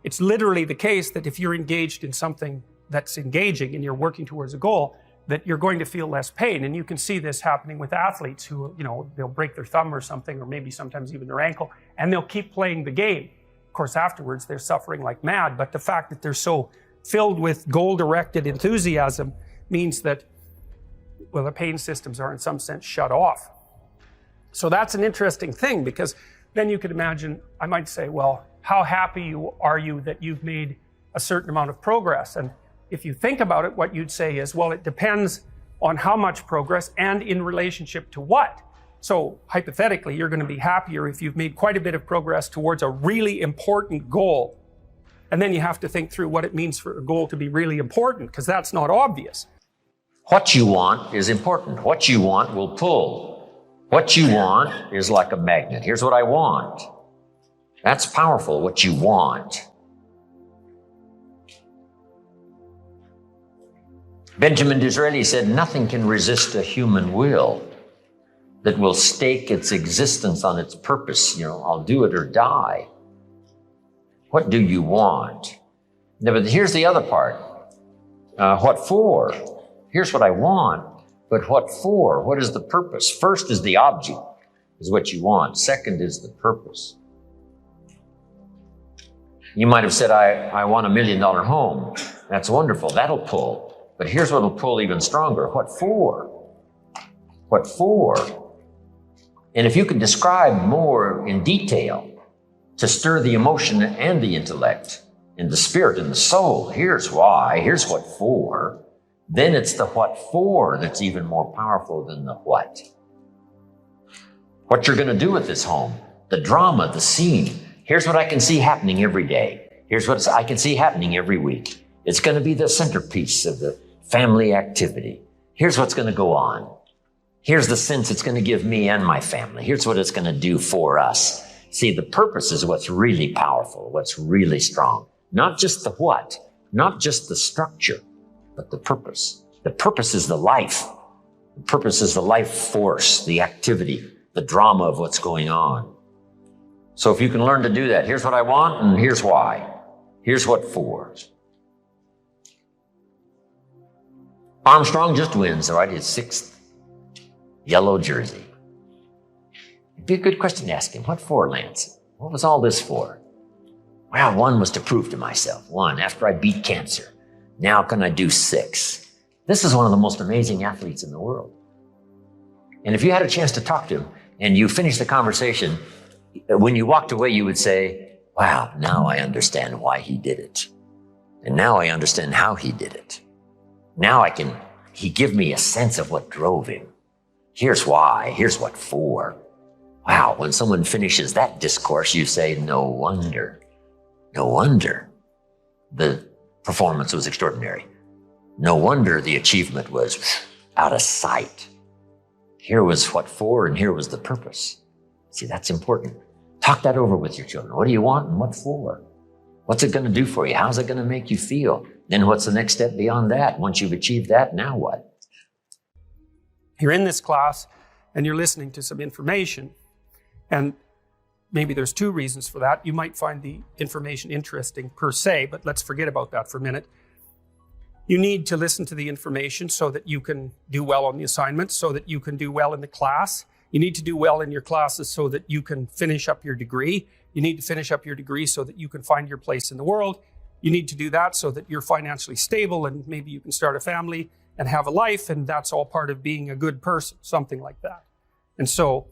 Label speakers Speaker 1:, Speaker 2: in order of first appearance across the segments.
Speaker 1: it's literally the case that if you're engaged in something that's engaging and you're working towards a goal, that you're going to feel less pain. And you can see this happening with athletes who, they'll break their thumb or something, or maybe sometimes even their ankle, and they'll keep playing the game. Of course, afterwards, they're suffering like mad, but the fact that they're so filled with goal-directed enthusiasm means that, well, the pain systems are in some sense shut off. So that's an interesting thing, because then you could imagine, I might say, well, how happy are you that you've made a certain amount of progress? And if you think about it, what you'd say is, well, it depends on how much progress and in relationship to what. So hypothetically, you're going to be happier if you've made quite a bit of progress towards a really important goal. And then you have to think through what it means for a goal to be really important, because that's not obvious.
Speaker 2: What you want is important. What you want will pull. What you want is like a magnet. Here's what I want. That's powerful, what you want. Benjamin Disraeli said, nothing can resist a human will that will stake its existence on its purpose. I'll do it or die. What do you want? Now, but here's the other part. What for? Here's what I want, but what for? What is the purpose? First is the object, is what you want. Second is the purpose. You might have said, I want $1 million home. That's wonderful. That'll pull. But here's what'll pull even stronger. What for? What for? And if you could describe more in detail to stir the emotion and the intellect and the spirit and the soul, here's why, here's what for, then it's the what for that's even more powerful than the what. What you're going to do with this home, the drama, the scene. Here's what I can see happening every day. Here's what I can see happening every week. It's going to be the centerpiece of the family activity. Here's what's going to go on. Here's the sense it's going to give me and my family. Here's what it's going to do for us. See, the purpose is what's really powerful, what's really strong. Not just the what, not just the structure, but the purpose. The purpose is the life. The purpose is the life force, the activity, the drama of what's going on. So if you can learn to do that, here's what I want and here's why. Here's what for. Armstrong just wins, all right? His 6th yellow jersey. It'd be a good question to ask him. What for, Lance? What was all this for? Well, 1 was to prove to myself. 1, after I beat cancer. Now can I do 6? This is one of the most amazing athletes in the world. And if you had a chance to talk to him and you finished the conversation, when you walked away, you would say, wow, now I understand why he did it. And now I understand how he did it. Now he gave me a sense of what drove him. Here's why, here's what for. Wow, when someone finishes that discourse, you say, no wonder. The performance was extraordinary. No wonder the achievement was out of sight. Here was what for and here was the purpose. See, that's important. Talk that over with your children. What do you want and what for? What's it going to do for you? How's it going to make you feel? Then what's the next step beyond that? Once you've achieved that, now what?
Speaker 1: You're in this class and you're listening to some information, and maybe there's 2 reasons for that. You might find the information interesting per se, but let's forget about that for a minute. You need to listen to the information so that you can do well on the assignments, so that you can do well in the class. You need to do well in your classes so that you can finish up your degree. You need to finish up your degree so that you can find your place in the world. You need to do that so that you're financially stable and maybe you can start a family and have a life, and that's all part of being a good person, something like that. And so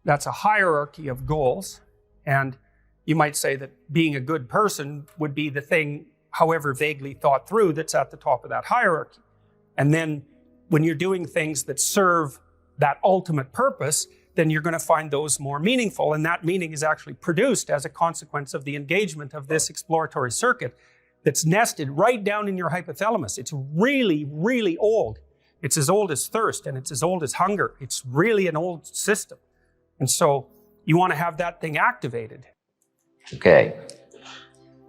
Speaker 1: that's a hierarchy of goals. And you might say that being a good person would be the thing, however vaguely thought through, that's at the top of that hierarchy. And then when you're doing things that serve that ultimate purpose, then you're going to find those more meaningful. And that meaning is actually produced as a consequence of the engagement of this exploratory circuit that's nested right down in your hypothalamus. It's really, really old. It's as old as thirst and it's as old as hunger. It's really an old system. And so you want to have that thing activated.
Speaker 2: Okay.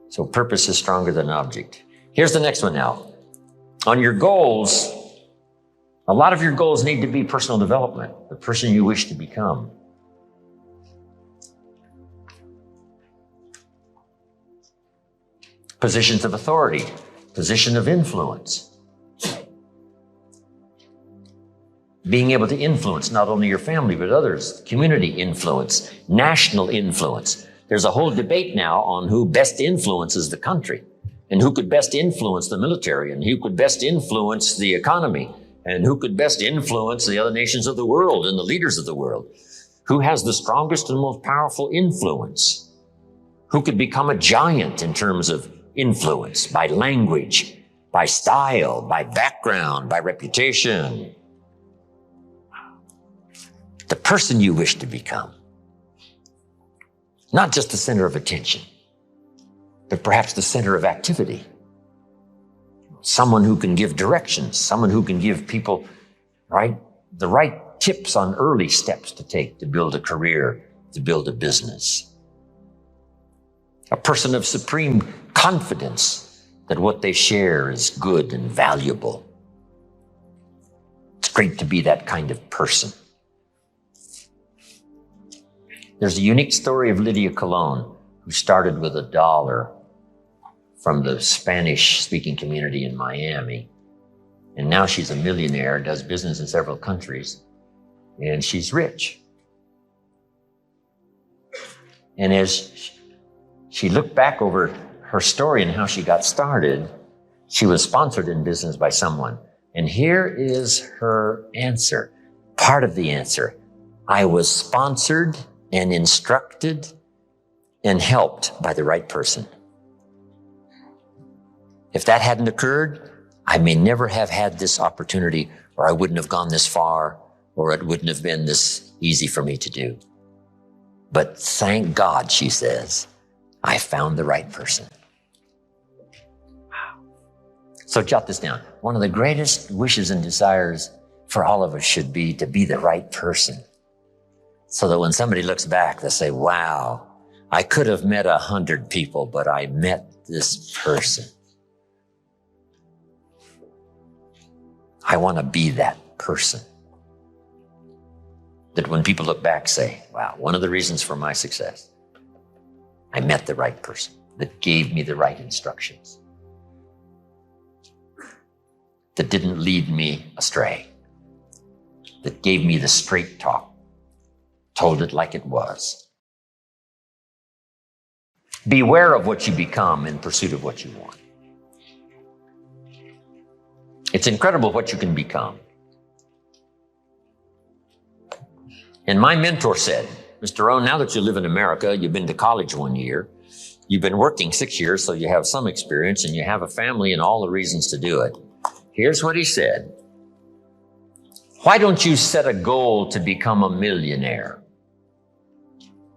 Speaker 2: So purpose is stronger than object. Here's the next one now. On your goals, a lot of your goals need to be personal development, the person you wish to become. positions of authority, position of influence. Being able to influence not only your family, but others, community influence, national influence. There's a whole debate now on who best influences the country and who could best influence the military and who could best influence the economy and who could best influence the other nations of the world and the leaders of the world. Who has the strongest and most powerful influence? Who could become a giant in terms of influence by language, by style, by background, by reputation? The person you wish to become. Not just the center of attention, but perhaps the center of activity. Someone who can give directions, someone who can give people, the right tips on early steps to take to build a career, to build a business. A person of supreme confidence that what they share is good and valuable. It's great to be that kind of person. There's a unique story of Lydia Colon, who started with $1 from the Spanish-speaking community in Miami. And now she's a millionaire, does business in several countries, and she's rich. And as she looked back over her story and how she got started, she was sponsored in business by someone. And here is her answer, part of the answer. I was sponsored and instructed and helped by the right person. If that hadn't occurred, I may never have had this opportunity, or I wouldn't have gone this far, or it wouldn't have been this easy for me to do. But thank God, she says, I found the right person. Wow. So jot this down. One of the greatest wishes and desires for all of us should be to be the right person. So that when somebody looks back, they'll say, wow, I could have met 100 people, but I met this person. I want to be that person. That when people look back, say, wow, one of the reasons for my success, I met the right person that gave me the right instructions, that didn't lead me astray, that gave me the straight talk, told it like it was. Beware of what you become in pursuit of what you want. It's incredible what you can become. And my mentor said, Mr. Rohn, now that you live in America, you've been to college 1 year, you've been working 6 years, so you have some experience and you have a family and all the reasons to do it. Here's what he said. Why don't you set a goal to become a millionaire?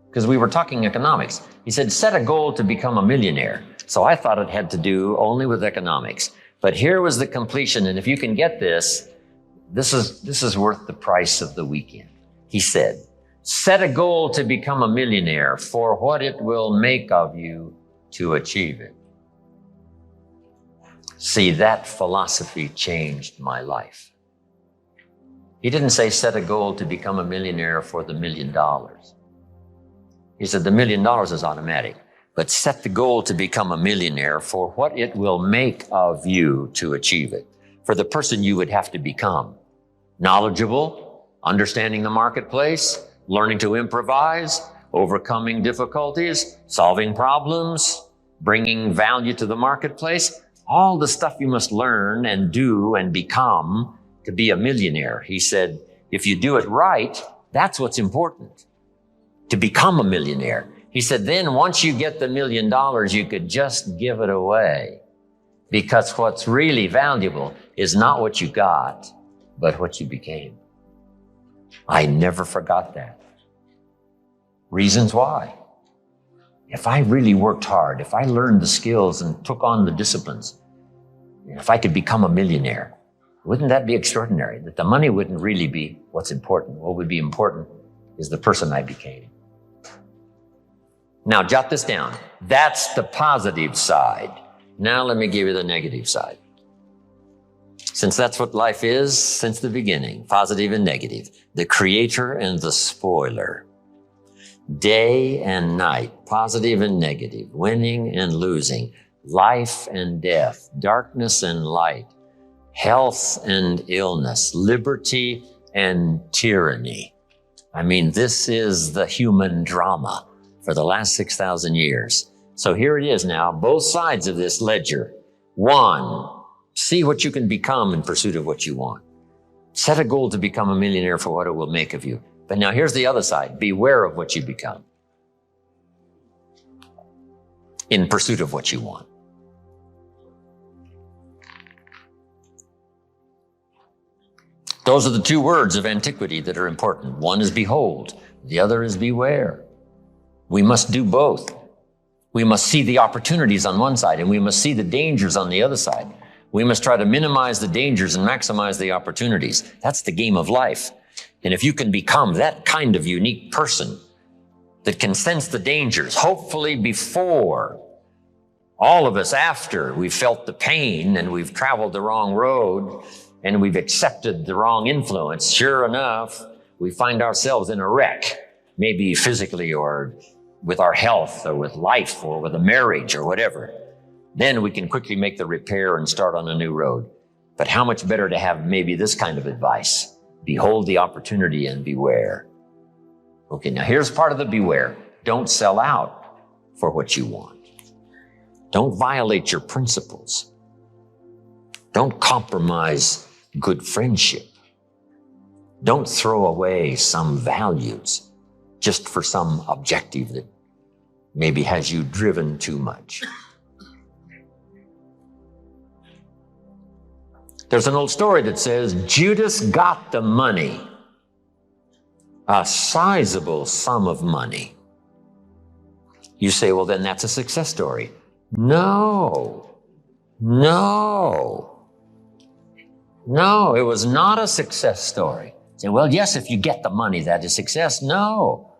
Speaker 2: Because we were talking economics. He said, set a goal to become a millionaire. So I thought it had to do only with economics. But here was the completion. And if you can get this, this is worth the price of the weekend. He said, set a goal to become a millionaire for what it will make of you to achieve it. See, that philosophy changed my life. He didn't say set a goal to become a millionaire for the $1 million. He said the $1 million is automatic, but set the goal to become a millionaire for what it will make of you to achieve it, for the person you would have to become. Knowledgeable, understanding the marketplace, learning to improvise, overcoming difficulties, solving problems, bringing value to the marketplace, all the stuff you must learn and do and become to be a millionaire. He said, if you do it right, that's what's important, to become a millionaire. He said, then once you get the $1 million, you could just give it away, because what's really valuable is not what you got, but what you became. I never forgot that. Reasons why. If I really worked hard, if I learned the skills and took on the disciplines, if I could become a millionaire, wouldn't that be extraordinary? That the money wouldn't really be what's important. What would be important is the person I became. Now, jot this down. That's the positive side. Now let me give you the negative side. Since that's what life is since the beginning, positive and negative, the creator and the spoiler, day and night, positive and negative, winning and losing, life and death, darkness and light, health and illness, liberty and tyranny. I mean, this is the human drama for the last 6,000 years. So here it is now, both sides of this ledger. One, see what you can become in pursuit of what you want. Set a goal to become a millionaire for what it will make of you. But now here's the other side. Beware of what you become in pursuit of what you want. Those are the two words of antiquity that are important. One is behold, the other is beware. We must do both. We must see the opportunities on one side and we must see the dangers on the other side. We must try to minimize the dangers and maximize the opportunities. That's the game of life. And if you can become that kind of unique person that can sense the dangers, hopefully before, all of us after we've felt the pain and we've traveled the wrong road and we've accepted the wrong influence, sure enough, we find ourselves in a wreck, maybe physically or with our health or with life or with a marriage or whatever. Then we can quickly make the repair and start on a new road. But how much better to have maybe this kind of advice. Behold the opportunity and beware. Okay, now here's part of the beware. Don't sell out for what you want. Don't violate your principles. Don't compromise good friendship. Don't throw away some values just for some objective that maybe has you driven too much. There's an old story that says Judas got the money, a sizable sum of money. You say, well, then that's a success story. No, it was not a success story. Say, well, yes, if you get the money, that is success. No,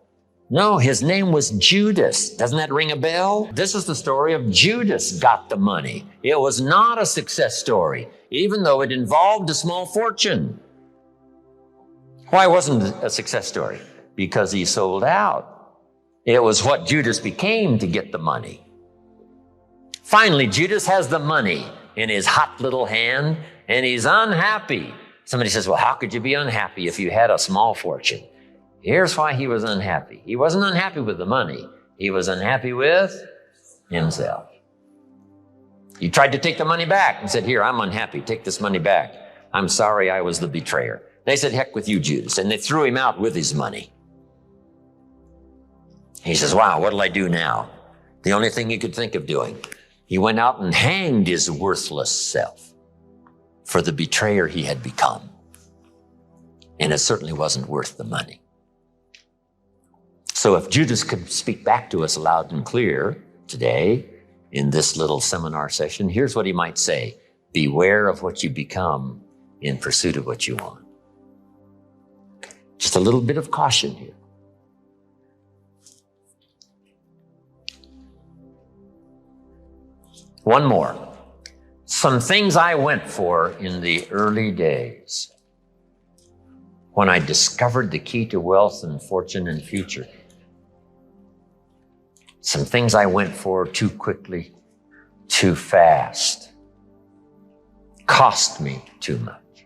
Speaker 2: his name was Judas. Doesn't that ring a bell? This is the story of Judas got the money. It was not a success story, even though it involved a small fortune. Why wasn't it a success story? Because he sold out. It was what Judas became to get the money. Finally, Judas has the money in his hot little hand, and he's unhappy. Somebody says, well, how could you be unhappy if you had a small fortune? Here's why he was unhappy. He wasn't unhappy with the money. He was unhappy with himself. He tried to take the money back and said, here, I'm unhappy. Take this money back. I'm sorry I was the betrayer. They said, heck with you, Judas. And they threw him out with his money. He says, wow, what'll I do now? The only thing he could think of doing. He went out and hanged his worthless self for the betrayer he had become. And it certainly wasn't worth the money. So if Judas could speak back to us loud and clear today in this little seminar session, here's what he might say. Beware of what you become in pursuit of what you want. Just a little bit of caution here. One more. Some things I went for in the early days when I discovered the key to wealth and fortune and future. Some things I went for too quickly, too fast, cost me too much.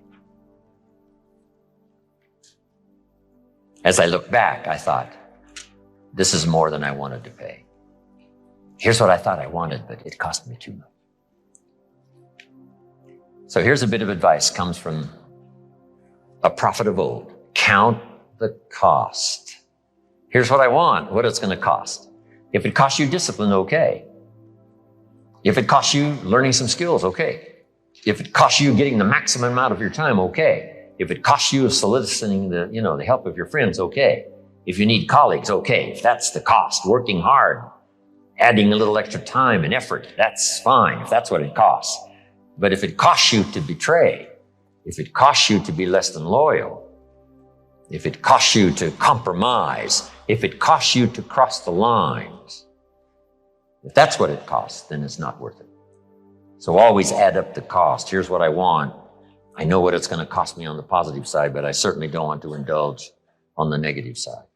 Speaker 2: As I look back, I thought, this is more than I wanted to pay. Here's what I thought I wanted, but it cost me too much. So here's a bit of advice, comes from a prophet of old. Count the cost. Here's what I want, what it's going to cost. If it costs you discipline, okay. If it costs you learning some skills, okay. If it costs you getting the maximum amount of your time, okay. If it costs you soliciting the help of your friends, okay. If you need colleagues, okay. If that's the cost, working hard, adding a little extra time and effort, that's fine, if that's what it costs. But if it costs you to betray, if it costs you to be less than loyal, if it costs you to compromise, if it costs you to cross the lines, if that's what it costs, then it's not worth it. So always add up the cost. Here's what I want. I know what it's going to cost me on the positive side, but I certainly don't want to indulge on the negative side.